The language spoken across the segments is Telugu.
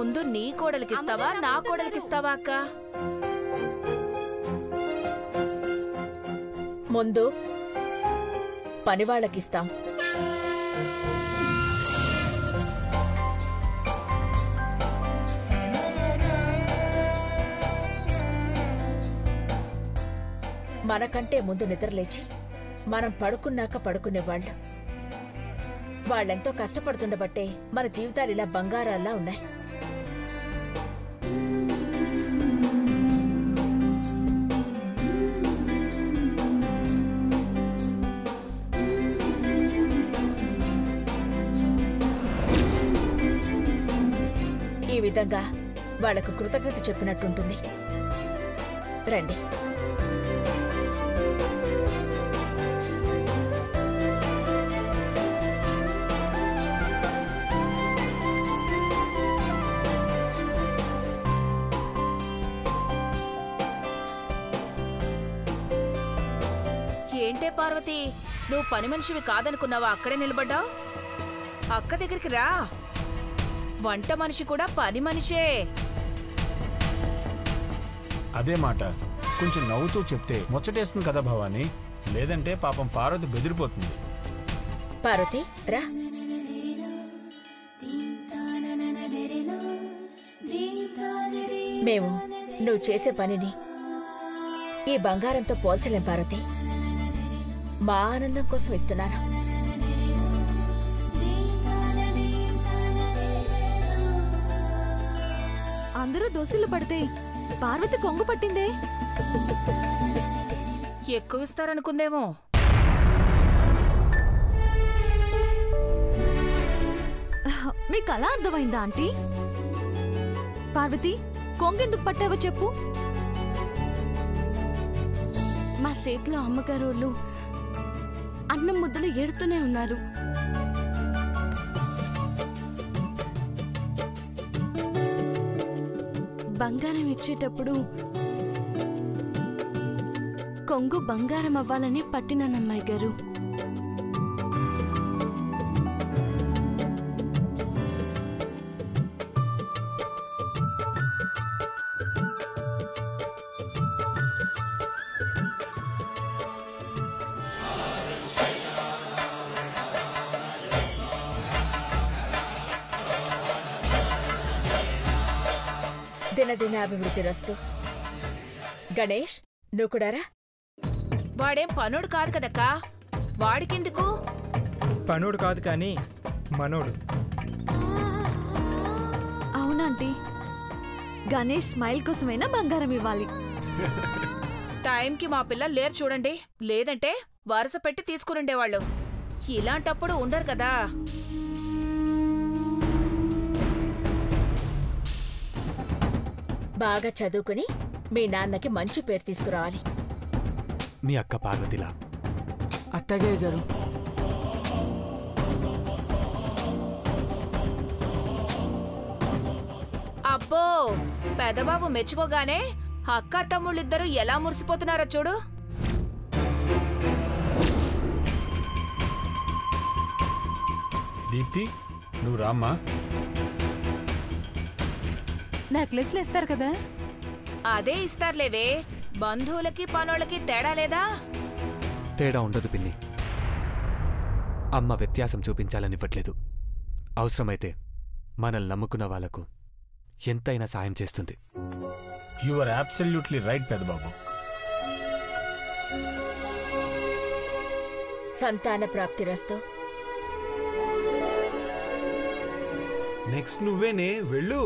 ముందు నీ కోడలికిస్తావా నా కోడలికిస్తావా అక్క? ముందు పనివాళ్ళకిస్తాం. మనకంటే ముందు నిద్రలేచి మనం పడుకున్నాక పడుకునేవాళ్ళు. వాళ్ళెంతో కష్టపడుతుండబట్టే మన జీవితాలు ఇలా బంగారాల్లా ఉన్నాయి. ఈ విధంగా వాళ్లకు కృతజ్ఞత చెప్పినట్టుంటుంది. రండి. ఏంటే పార్వతి, నువ్వు పని మనిషివి కాదనుకున్నావా? అక్కడే నిలబడ్డావు. అక్క దగ్గరికి రా. వంట మనిషి కూడా పని మనిషే. అదే మాట కొంచెం నవ్వుతూ చెప్తే ముచ్చటేస్తుంది కదా భవానీ. లేదంటే పాపం పార్వతి బెదిరిపోతుంది. పార్వతి రా. మేము నువ్వు చేసే పనిని ఈ బంగారంతో పోల్చలేం పార్వతి. మా ఆనందం కోసం ఇస్తున్నాను. అందరూ దోశలు పడితే పార్వతి కొంగు పట్టిందే. ఎక్కువ ఇస్తారనుకుందేమో. మీకు అలా అర్థమైందా ఆంటీ? పార్వతి కొంగెందుకు పట్టావో చెప్పు. మా చేతిలో అమ్మగారోళ్ళు అన్నం ముద్దలు ఏడుతూనే ఉన్నారు. బంగారం ఇచ్చేటప్పుడు కొంగు బంగారం అవ్వాలని పట్టినానమ్మాయి గారు. దినదినాభివృద్ధి రస్తు. గణేష్ నువ్వు కూడా రా. వాడేం పనోడు కాదు కదక్కా. వాడికెందుకు? పనోడు కాదు కానీ మనోడు. అవునాంటీ, గణేష్ స్మైల్ కోసమైనా బంగారం ఇవ్వాలి. టైంకి మా పిల్లలు లేరు చూడండి. లేదంటే వరుస పెట్టి తీసుకునుండేవాళ్ళు. ఇలాంటప్పుడు ఉండరు కదా. బాగా చదువుకుని మీ నాన్నకి మంచి పేరు తీసుకురావాలి. మీ అక్క పార్వతిలా. అట్టగే గారు. అబ్బో, పెదబాబు మెచ్చుకోగానే అక్క తమ్ముళ్ళిద్దరూ ఎలా మురిసిపోతున్నారో చూడు. దీప్తి నువ్వు రామ్మా. నెక్లెస్లు ఇస్తారు కదా? అదే ఇస్తారులేవే. బంధువులకి పనోళ్ళకి తేడా లేదా? తేడా ఉండదు పిన్ని. అమ్మ వ్యత్యాసం చూపించాలనివ్వట్లేదు. అవసరమైతే మనల్ని నమ్ముకున్న వాళ్లకు ఎంతైనా సాయం చేస్తుంది. You are absolutely right Pedababu. సంతాన ప్రాప్తిరస్తు. నెక్స్ట్ నువ్వేనే వెళ్ళు.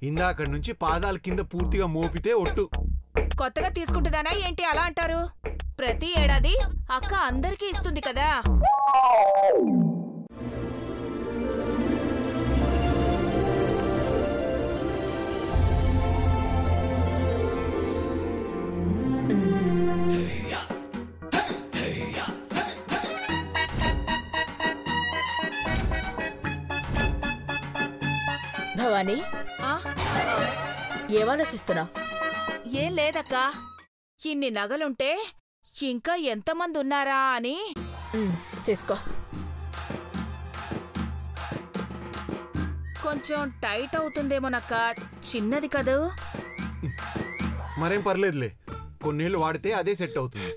ఇందాక నుంచి పాదాల కింద పూర్తిగా మోపితే ఒట్టు. కొత్తగా తీసుకుంటున్నానా ఏంటి అలా అంటారు? ప్రతి ఏడాది అక్క అందరికీ ఇస్తుంది కదా. భవానీ ఏమాలోచిస్తున్నావు? ఏం లేదక్కా. ఇన్ని నగలుంటే ఇంకా ఎంతమంది ఉన్నారా అని. తీసుకో. కొంచెం టైట్ అవుతుందేమోనక్క, చిన్నది కదూ. మరేం పర్లేదులే, కొన్నేళ్ళు వాడితే అదే సెట్ అవుతుంది.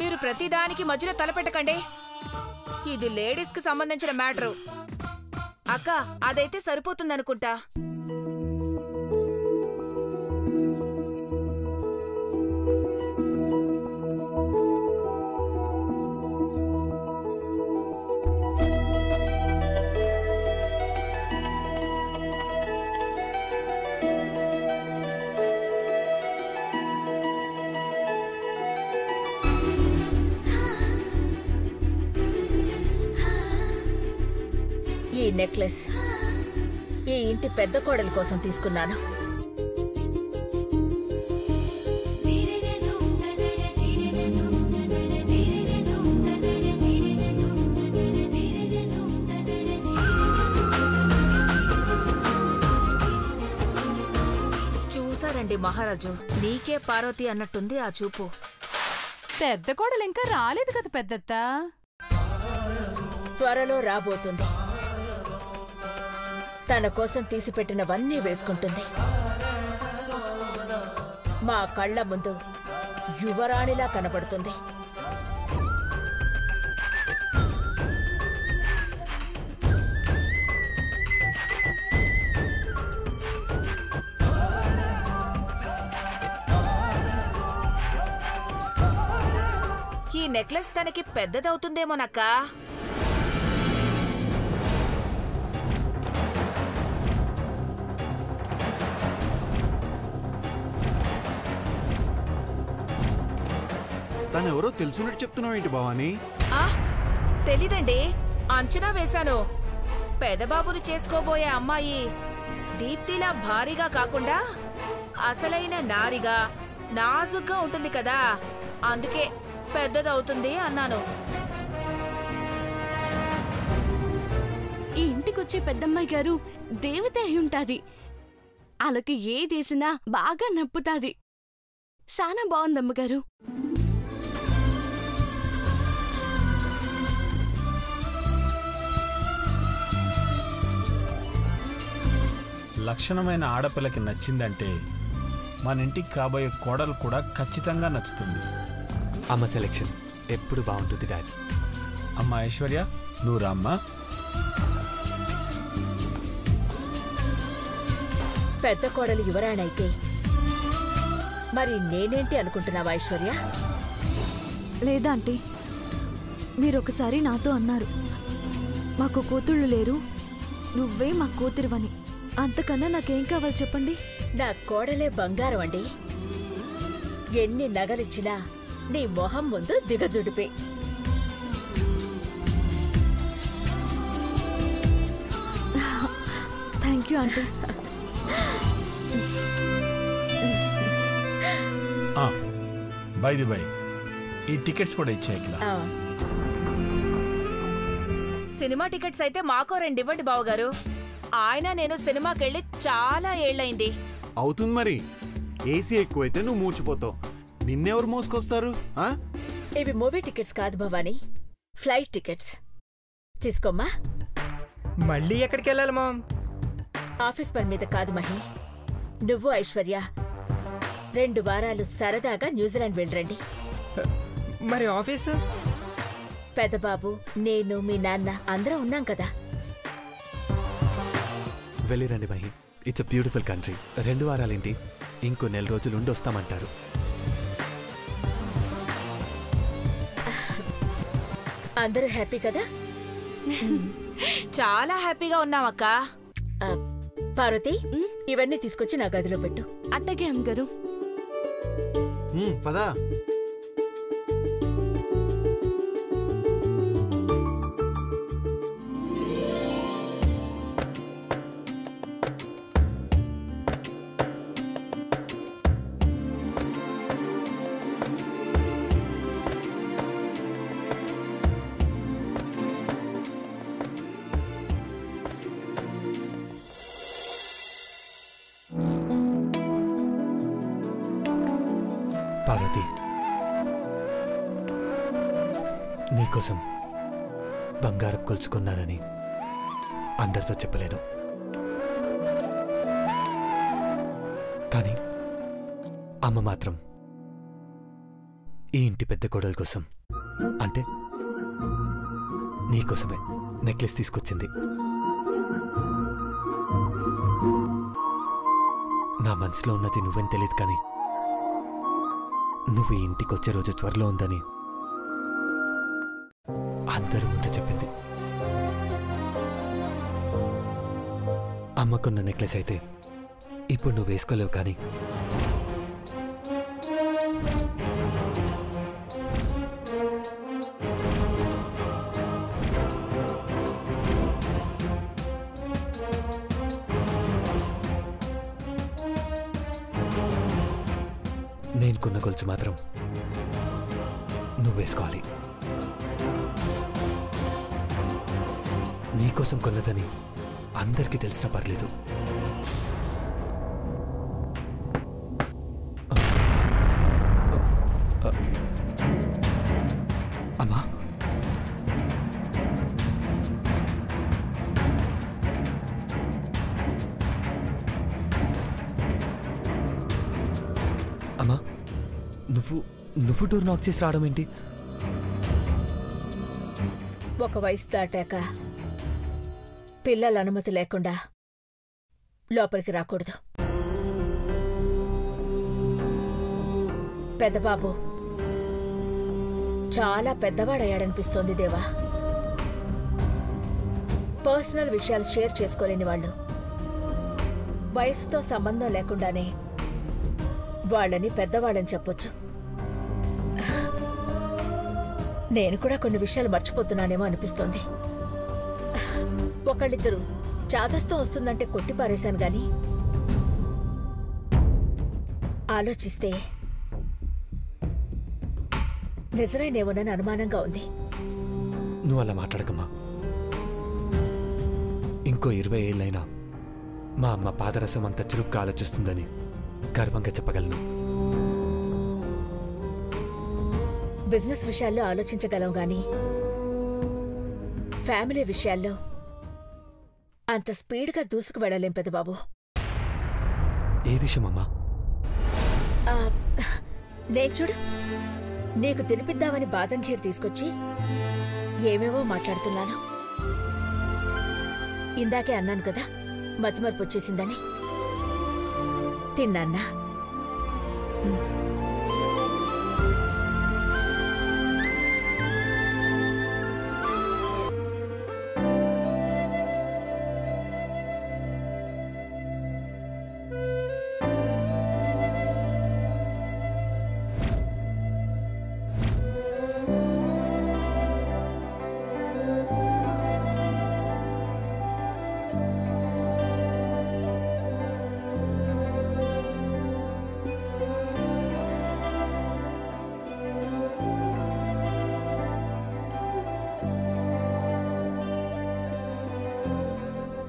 మీరు ప్రతిదానికి మధ్యలో తలపెట్టకండి. ఇది లేడీస్ కి సంబంధించిన మ్యాటరు. అక్క, అదైతే సరిపోతుందనుకుంటా. ఈ నెక్లెస్ ఈ ఇంటి పెద్ద కోడలి కోసం తీసుకున్నాను. చూసారండి మహారాజు, నీకే పార్వతి అన్నట్టుంది ఆ చూపు. పెద్ద కోడలు ఇంకా రాలేదు కదా పెద్దత్త. త్వరలో రాబోతుంది. తన కోసం తీసిపెట్టినవన్నీ వేసుకుంటుంది. మా కళ్ళ ముందు యువరాణిలా కనబడుతుంది. ఈ నెక్లెస్ తనకి పెద్దదవుతుందేమోనక్క. తనెవరో తెలుసున్నట్టు చెప్తున్నావు ఏంటి భవానీ? తెలీదండి, అంచనా వేశాను. పెదబాబుని చేసుకోబోయే అమ్మాయి దీప్తిలా భారీగా కాకుండా అసలైన నారిగా నాజుగ్గా ఉంటుంది కదా, అందుకే పెద్దదవుతుంది అన్నాను. ఈ ఇంటికొచ్చే పెద్దమ్మాయి గారు దేవత అయి ఉంటాది. వాళ్ళకి ఏదేసినా బాగా నప్పుతాది. సానా బాగుందమ్మగారు. లక్షణమైన ఆడపిల్లకి నచ్చిందంటే మన ఇంటికి కాబోయే కోడలు కూడా ఖచ్చితంగా నచ్చుతుంది. అమ్మ సెలెక్షన్ ఎప్పుడు బాగుంటుంది డాడీ. అమ్మ ఐశ్వర్య, నువ్వు రామ్మా. పెద్ద కోడలు యువరాణైతే మరి నేనేంటి అనుకుంటున్నావా ఐశ్వర్య? లేదా ఆంటీ, మీరొకసారి నాతో అన్నారు, మాకు కూతుళ్ళు లేరు, నువ్వే మా కూతురివని. అంతకన్నా నాకేం కావాలి చెప్పండి? నా కోడలే బంగారం అండి. ఎన్ని నగలిచ్చినా నీ మొహం ముందు దిగదుడిపే. Thank you aunty. By the by, ఈ టికెట్స్ కూడా ఇచ్చాయి ఇక్కడ. సినిమా టికెట్స్ అయితే మాకో 2 ఇవ్వండి బావగారు. ఆయన నేను సినిమాకెళ్ళి చాలా ఏళ్లైంది. అవుతుంది మరి, ఏసీ ఎక్కువైతే నువ్వు మూర్చిపోతావు. నిన్నెవరు మోసుకొస్తారు? ఇవి మూవీ టికెట్స్ కాదు భవానీ, ఫ్లైట్ టికెట్స్. తీసుకోమ్మా. మళ్ళీ ఎక్కడికి వెళ్ళాలి మామ్? ఆఫీస్ పని మీద కాదు మహి. నువ్వు ఐశ్వర్య 2 వారాలు సరదాగా న్యూజిలాండ్ వెళ్ళరండి. మరి ఆఫీసు? పెద్దబాబు, నేను, మీ నాన్న అందరం ఉన్నాం కదా. వెళ్ళిరండి Mahi, it's a beautiful country. 2 వారాలేంటి, ఇంకో 4 రోజులు ఉండొస్తామంటారు. అందరూ హ్యాపీ కదా? చాలా హ్యాపీగా ఉన్నామక్క. పార్వతి, ఇవన్నీ తీసుకొచ్చి నా గదిలో పెట్టు. అట్టగే అమ్మగారు. పదా. పార్వతి, నీకోసం బంగారం కొలుచుకున్నానని అందరితో చెప్పలేను. కానీ అమ్మ మాత్రం ఈ ఇంటి పెద్ద కోడల కోసం, అంటే నీకోసమే నెక్లెస్ తీసుకొచ్చింది. నా మనసులో ఉన్నది నువ్వని తెలియదు, కానీ నువ్వు ఈ ఇంటికి వచ్చే రోజు త్వరలో ఉందని అందరి ముందు చెప్పింది. అమ్మకున్న నెక్లెస్ అయితే ఇప్పుడు నువ్వు వేసుకోలేవు, కానీ నేను కొన్న గొలుసు మాత్రం నువ్వు వేసుకోవాలి. నీకోసం కొన్నదని అందరికీ తెలిసినా పర్లేదు. అమ్మా, అమ్మా, నువ్వు డోర్ నాక్ చేసి రావడం ఏంటి? ఒక వయసు దాటాక పిల్లల అనుమతి లేకుండా లోపలికి రాకూడదు. పెద్దబాబు చాలా పెద్దవాడయ్యాడనిపిస్తోంది దేవా. పర్సనల్ విషయాలు షేర్ చేసుకోలేని వాళ్ళు వయసుతో సంబంధం లేకుండానే వాళ్ళని పెద్దవాళ్ళని చెప్పొచ్చు. నేను కూడా కొన్ని విషయాలు మర్చిపోతున్నానేమో అనిపిస్తోంది. ఒకళ్ళిద్దరు చాదస్తం వస్తుందంటే కొట్టిపారేశాను గాని ఆలోచిస్తే నిజమేనేమోనని అనుమానంగా ఉంది. నువ్వు అలా మాట్లాడకమ్మా. ఇంకో 20 ఏళ్ళైనా మా అమ్మ పాదరసం అంత చురుగ్గా ఆలోచిస్తుందని గర్వంగా చెప్పగలను. బిజినెస్ విషయాల్లో ఆలోచించగలం గాని ఫ్యామిలీ విషయాల్లో అంత స్పీడ్గా దూసుకు వెళ్ళలేం పెద్దబాబు. ఏ విషయమమ్మా? నేను చూడు, నీకు తినిపిద్దామని బాదం ఖీర్ తీసుకొచ్చి ఏమేవో మాట్లాడుతున్నాను. ఇందాకే అన్నాను కదా మతిమరుపు వచ్చేసిందని. తిన్నాన్నా?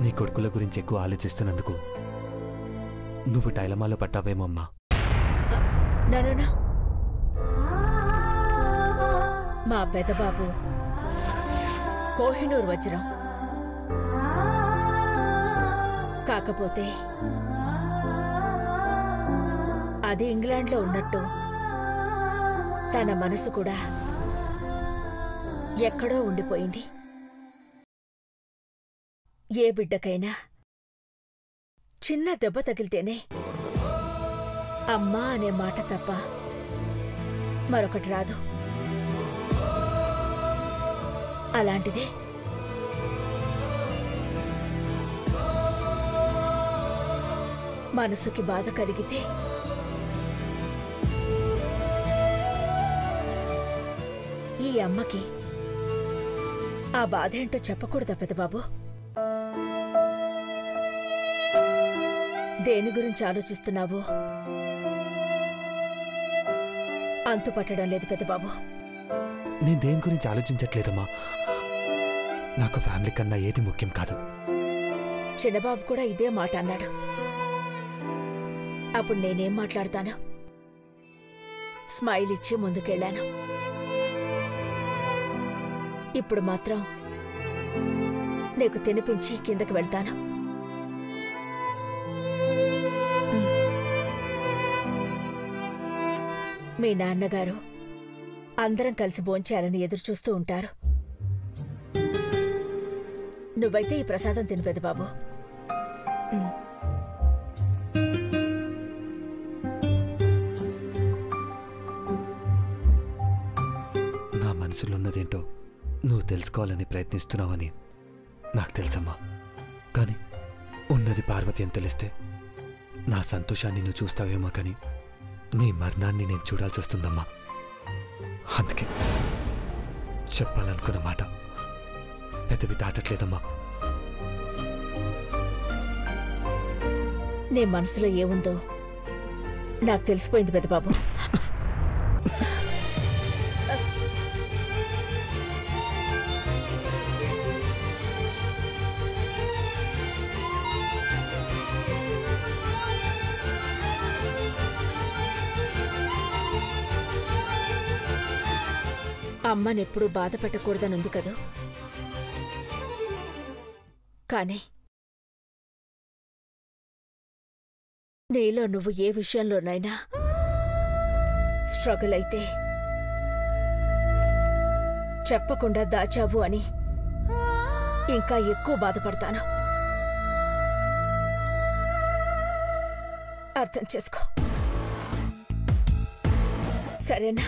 నీ కొడుకుల గురించి ఎక్కువ ఆలోచిస్తున్నందుకు నువ్వు డైలమాలో పట్టావేమమ్మా. నన్ను మా పెదబాబు కోహినూర్ వజ్రం. కాకపోతే అది ఇంగ్లాండ్లో ఉన్నట్టు తన మనసు కూడా ఎక్కడో ఉండిపోయింది. ఏ బిడ్డకైనా చిన్న దెబ్బ తగిలితేనే అమ్మా అనే మాట తప్ప మరొకటి రాదు. అలాంటిదే మనసుకి బాధ కలిగితే ఈ అమ్మకి ఆ బాధ ఏంటో చెప్పకూడదా పెద్దబాబు? దేని గురించి ఆలోచిస్తున్నావో అంతు పట్టడం లేదు పెద్దబాబు. నేను దేని గురించి ఆలోచించట్లేదమ్మా. నాకు ఫ్యామిలీ కన్నా ఏది ముఖ్యం కాదు. చిన్నబాబు కూడా ఇదే మాట అన్నాడు. అప్పుడు నేనేం మాట్లాడతాను? స్మైల్ ఇచ్చి ముందుకెళ్ళాను. ఇప్పుడు మాత్రం నీకు తినిపించి కిందకి వెళ్తాను. మీ నాన్నగారు అందరం కలిసి భోంచేయాలని ఎదురుచూస్తూ ఉంటారు. నువ్వైతే ఈ ప్రసాదం తిను పెద్దబాబు. నా మనసులో ఉన్నదేంటో నువ్వు తెలుసుకోవాలని ప్రయత్నిస్తున్నావని నాకు తెలుసమ్మా. కానీ ఉన్నది పార్వతి అని తెలిస్తే నా సంతోషాన్ని నువ్వు చూస్తావేమో, కానీ నీ మరణాన్ని నేను చూడాల్సి వస్తుందమ్మా. అందుకే చెప్పాలనుకున్న మాట పెద్దవి దాటట్లేదమ్మా. నీ మనసులో ఏముందో నాకు తెలిసిపోయింది పెద్దబాబు. అమ్మనెప్పుడూ బాధ పెట్టకూడదనుంది కదూ. కానీ నీలో నువ్వు ఏ విషయంలోనైనా స్ట్రగుల్ అయితే చెప్పకుండా దాచావు అని ఇంకా ఎక్కువ బాధపడతాను. అర్థం చేసుకో, సరేనా?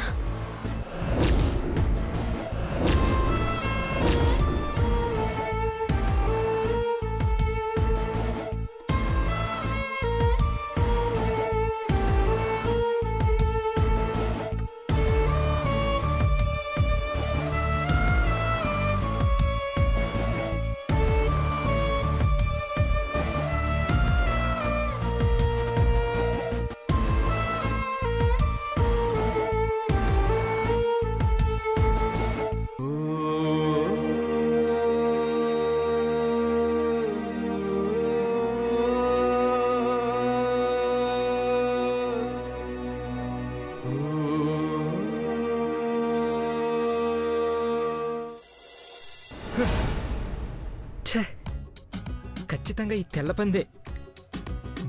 ఖచ్చితంగా ఈ తెల్లపందే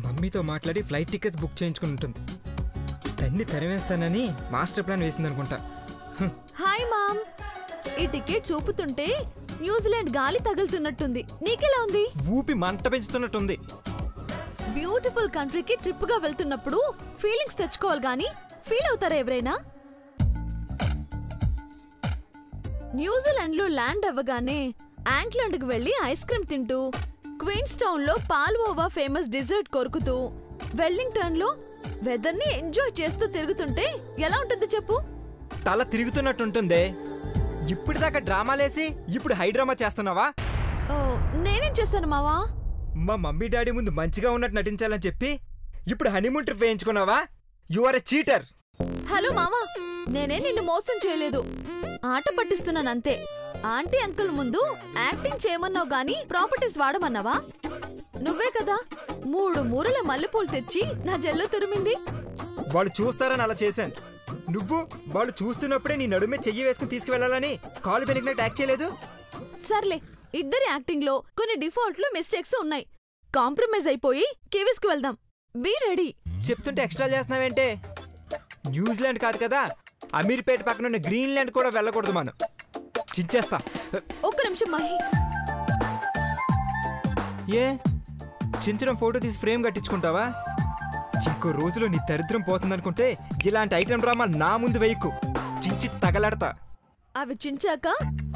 మమ్మీతో మాట్లాడి ఫ్లైట్ టికెట్స్ బుక్ చేయించుకుని ఉంటుంది. దాన్ని తరివేస్తానని మాస్టర్ ప్లాన్ వేసిందనుకుంటా. హాయ్ మామ్, ఈ టికెట్ చూపుతుంటే న్యూజిలాండ్ గాలి తగులుతున్నట్టుంది. నీకెలా ఉంది? ఊపి మంట పెంచుతున్నట్టుంది. బ్యూటిఫుల్ కంట్రీకి ట్రిప్ గా వెళ్తున్నప్పుడు ఫీలింగ్స్ తెచ్చుకోవాలి గానీ ఫీల్ అవుతారా ఎవరైనా? న్యూజిలాండ్ లో ల్యాండ్ అవ్వగానే యాంక్లాండ్ కు వెళ్లి ఐస్ క్రీమ్ తింటూ, క్వీన్స్ టౌన్ లో పాల్వోవా ఫేమస్ డిజర్ట్ కొరుకుతూ, వెల్లింగ్టన్ లో వెదర్ ని ఎంజాయ్ చేస్తూ తిరుగుతుంటే ఎలా ఉంటుంది చెప్పు? తల తిరుగుతున్నట్టుంటుందే. ఇప్పటిదాకా డ్రామాలేసి ఇప్పుడు హైడ్రామా చేస్తున్నావా? ఓ, నేనేం చేశాను మావా? మా మమ్మీ డాడీ ముందు మంచిగా ఉన్నట్టు నటించాలని చెప్పి ఇప్పుడు హనీమూన్ ట్రిప్ వేయించుకున్నావా? You are a cheater. Hello మావా, నేనే నిన్ను మోసం చేయలేదు, ఆట పట్టిస్తున్నానంతే. ఆంటీ అంకుల్ ముందు యాక్టింగ్ చేయమన్నావు గానీ ప్రాపర్టీస్ వాడమన్నావా? నువ్వే కదా 3 మూరల మల్లెపూలు తెచ్చి నా జల్లో తురిమింది. వాళ్ళు చూస్తారని అలా చేశాను. నువ్వు వాళ్ళు చూస్తున్నప్పుడే నీ నడుమే చెయ్యి వేసుకుని తీసుకువెళ్లాలని కాలు బెనికినట్టు యాక్ట్ చేయలేదు. సర్లే, ఇద్దరి యాక్టింగ్ లో కొన్ని డిఫాల్ట్లు మిస్టేక్స్ ఉన్నాయి. కాంప్రమైజ్ అయిపోయి కేవీస్ కి వెళ్దాం. Be ready. చెప్తుంటే ఎక్స్ట్రా చేస్తున్నావేంటే? న్యూజిలాండ్ కాదు కదా, అమీర్పేట పక్కన ఉన్న గ్రీన్లాండ్ కూడా వెళ్ళకూడదు మనం. చించేస్తా. ఒక్క నిమిషం మాహి. ఏ చించడం ఫోటో తీసి ఫ్రేమ్ కట్టించుకుంటావా? ఇంకో రోజులో నీ దరిద్రం పోతుందనుకుంటే ఇలాంటి ఐటమ్ డ్రామా నా ముందు వేయకు, చించి తగలడతా. అవి చించాక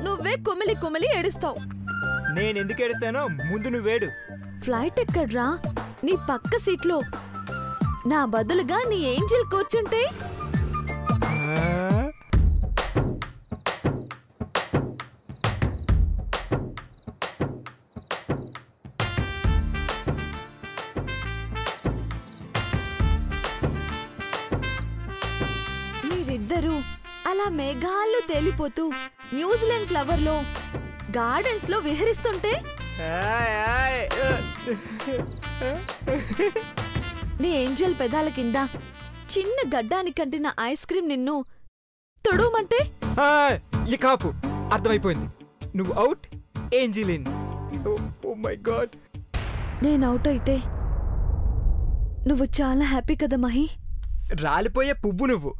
నువ్వే కుమిలి కుమిలి ఏడుస్తావు. నేనెందుకు ఏడుస్తానో ముందు నువ్వేడు. ఫ్లైట్ ఎక్కడ్రా? నీ పక్క సీట్లో. నా బదులుగా నీ ఏంజిల్ కూర్చుంటే మీరిద్దరూ అలా మేఘాల్లో తేలిపోతూ న్యూజిలాండ్ ఫ్లవర్ లో గార్డెన్స్ లో విహరిస్తుంటే నీ ఏంజల్ పెదాల కింద చిన్న గడ్డానికి కంటిన ఐస్ క్రీమ్ నిన్ను తొడవమంటే ఈ కాపు అర్థమైపోయింది. నువ్వు out, angel in. Oh my God. నేను అవుట్ అయితే నువ్వు చాలా హ్యాపీ కదా మహి? రాలిపోయే పువ్వు నువ్వు.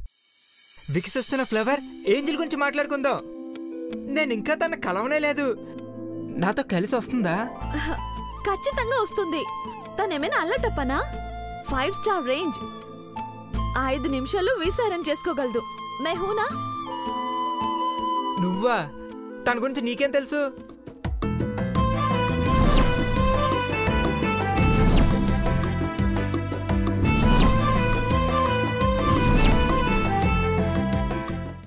వికసిస్తున్న ఫ్లవర్ ఏంజిల్ గురించి మాట్లాడుకుందాం. నేను ఇంకా తన కలవనే లేదు. నాతో కలిసి వస్తుందా? ఖచ్చితంగా వస్తుంది. తనేమైనా అల్లటప్పనా? 5 స్టార్ రేంజ్. 5 నిమిషాల్లో వీసా అరేంజ్ చేసుకోగలదు. మెహూనా నువ్వా? తన గురించి నీకేం తెలుసు?